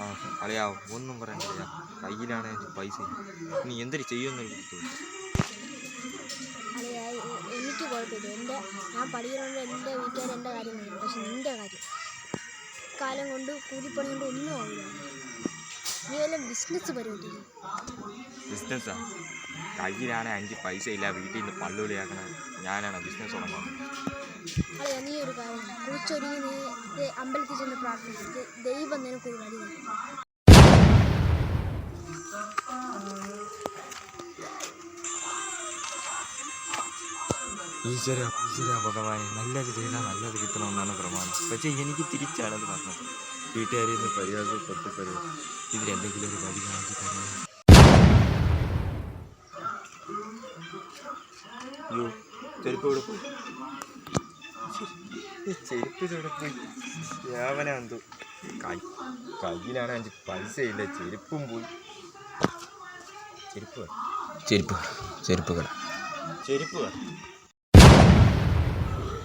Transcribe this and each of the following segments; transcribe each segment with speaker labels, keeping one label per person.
Speaker 1: ആ അളിയാ ഒന്നും പറയാൻ കഴിയാ, കയ്യിലാണ് പൈസ. നീ എന്തൊരു ചെയ്യുമെന്നൊരു
Speaker 2: എനിക്ക് കുഴപ്പമില്ല. ഞാൻ പഠിക്കണമെങ്കിൽ എൻ്റെ വീട്ടുകാർ എൻ്റെ കാര്യം നോക്കും. പക്ഷെ നിൻ്റെ കാര്യം കാലം കൊണ്ട് കൂലിപ്പണി കൊണ്ട് ഒന്നും ആവില്ല. നീ വല്ല ബിസിനസ് പരിപാടി.
Speaker 1: ബിസിനസ്സാ? കയ്യിലാണ് 5 പൈസ ഇല്ല, വീട്ടിൽ നിന്ന് പള്ളുവിളിയാക്കണ ഞാനാണ് ബിസിനസ് തുടങ്ങുന്നത്.
Speaker 2: അതെ, നീ ഒരു കാര്യം കുളിച്ചൊരുങ്ങി നീ അമ്പലത്തിൽ ചെന്ന് പ്രാർത്ഥിച്ചിട്ട് ദൈവം നിനക്കൊരു വഴി തരും.
Speaker 1: ഈശ്വര ഭഗവാനെ, നല്ലത് ചെയ്താൽ നല്ലത് കിട്ടണമെന്നാണ് പ്രമാണം. പക്ഷേ എനിക്ക് തിരിച്ചാണത് പറഞ്ഞത്. വീട്ടുകാരിൽ നിന്ന് പരിഹാസപ്പെട്ടു ഇതിലെന്തെങ്കിലും ഒരു വഴി കാണിച്ചു തരുമോ? അയ്യോ, ചെരുപ്പ് ഇവിടെ പോയി. ചെരുപ്പ് ഇവിടെ പോയി. യാവനാന്തോ കയ്യിലാണ് 5 പൈസ ഇല്ല, ചെരുപ്പും പോയി. ചെരുപ്പ്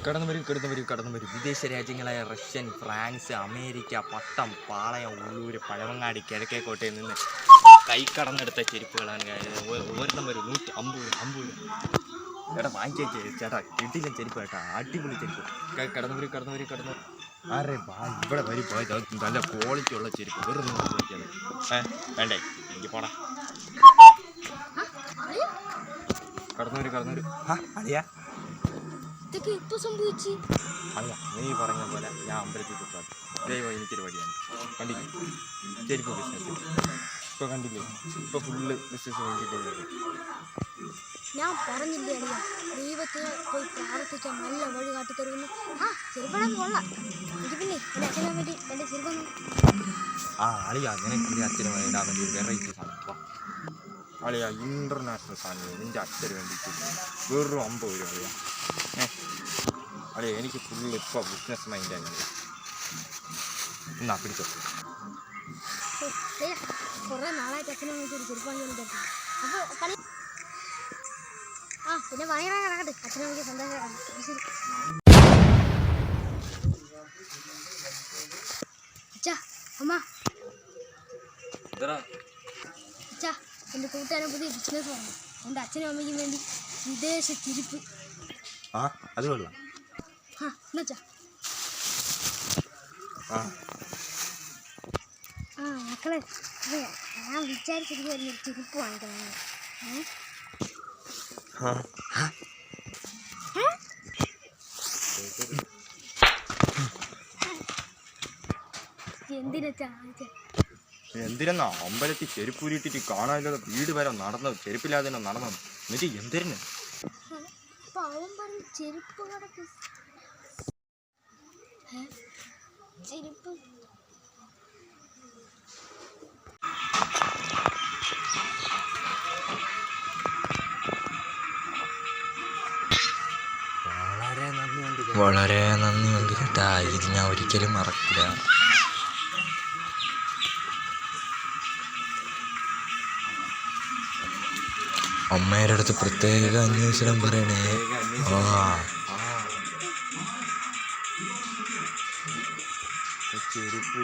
Speaker 1: കടന്നു വരൂ. വിദേശ രാജ്യങ്ങളായ റഷ്യൻ, ഫ്രാൻസ്, അമേരിക്ക, പട്ടം, പാളയം, ഉള്ളൂര്, പഴവങ്ങാടി, കിഴക്കേക്കോട്ടയിൽ നിന്ന് കൈ കടന്നെടുത്ത ചെരുപ്പുകളാണ്. ഓരോരുത്തം വരും 150 രൂപ. ചേട്ടാ വാങ്ങിക്കേ ചേട്ടാ, കിട്ടില്ല ചെരുപ്പ് കേട്ടാ, അടിപൊളി ചെരുപ്പ്. കടന്നു വരൂ. ആരെ ഇവിടെ വരും, നല്ല ക്വാളിറ്റി ഉള്ള ചെരുപ്പ്. വെറും വേണ്ടേ എനിക്ക് പോടാ. കടന്നു വരൂ. അളിയാ
Speaker 2: ഇതൊക്കെ ഇപ്പൊ സംഭവിച്ചു.
Speaker 1: അല്ല, നീ പറഞ്ഞ പോലെ ഞാൻ അമ്പലത്തിൽ കുത്താം. ദൈവം എനിക്കൊരു വഴിയാണ്. കണ്ടില്ലേ ചെരുപ്പ് ബിസിനസ്? ഇപ്പോൾ കണ്ടില്ലേ, ഇപ്പോൾ ഫുള്ള് ബിസിനസ് വേണ്ടിയിട്ട്.
Speaker 2: ഞാൻ പറഞ്ഞില്ലേ അളിയ, ദൈവത്തിന് പോയി പ്രാർത്ഥിച്ചാൽ നല്ല വഴി കാട്ടിത്തരുമെന്ന്. ചെറുപ്പണൊക്കെ കൊള്ളാം. എനിക്ക് പിന്നെ എൻ്റെ അച്ഛനെ വേണ്ടി എൻ്റെ ചെറുപ്പം.
Speaker 1: അളിയ നിനക്ക് അച്ഛന് വേണ്ടാൻ വേണ്ടി ഒരു വെറൈറ്റി സാധനം. അളിയ ഇൻ്റർനാഷണൽ സാധനം നിൻ്റെ അച്ഛന് വേണ്ടിയിട്ട് വെറും 50 രൂപ അളിയ. അളിയ എനിക്ക് ഫുള്ള് ഇപ്പോൾ ബിസിനസ് മൈൻഡാണ്. എന്നാ പിടിച്ചോ.
Speaker 2: കുറേ നാളായിട്ട് അച്ഛനെ വേണ്ടിയിട്ട് ചെറുപ്പം വാങ്ങിക്കാൻ. അപ്പോൾ കളി പിന്നെ ഭയങ്കര കിടക്കട്ടെ. അച്ഛനെ വേണ്ടി സന്തോഷം. ശരി അച്ഛാ, അമ്മ, അച്ഛാ, എൻ്റെ കൂട്ടുകാരൻ പുതിയ ബിസിനസ് വന്നു. എൻ്റെ അച്ഛനും അമ്മയ്ക്കും വേണ്ടി വിദേശ ചെരുപ്പ്.
Speaker 1: അത് കൊള്ളാം.
Speaker 2: എന്നുവെച്ചാ മക്കളെ, ഞാൻ വിചാരിച്ചിരിക്കുവായിരുന്നു ചെരുപ്പ് വാങ്ങിക്കണം.
Speaker 1: എന്തിനാ അമ്പലത്തിൽ ചെരുപ്പ് ഊരിട്ടിട്ട് കാണാനില്ലാതെ വീട് വരെ നടന്നത്, ചെരുപ്പില്ലാതെ നടന്നത്? എന്നിട്ട് എന്തിനു
Speaker 2: ചെരുപ്പ് ചെരുപ്പ്
Speaker 1: വളരെ നന്ദിയുണ്ട് ചേട്ടാ, ഇത് ഞാൻ ഒരിക്കലും മറക്കില്ല. അമ്മയുടെ അടുത്ത് പ്രത്യേക അന്വേഷണം പറയണേ. ചെരുപ്പ്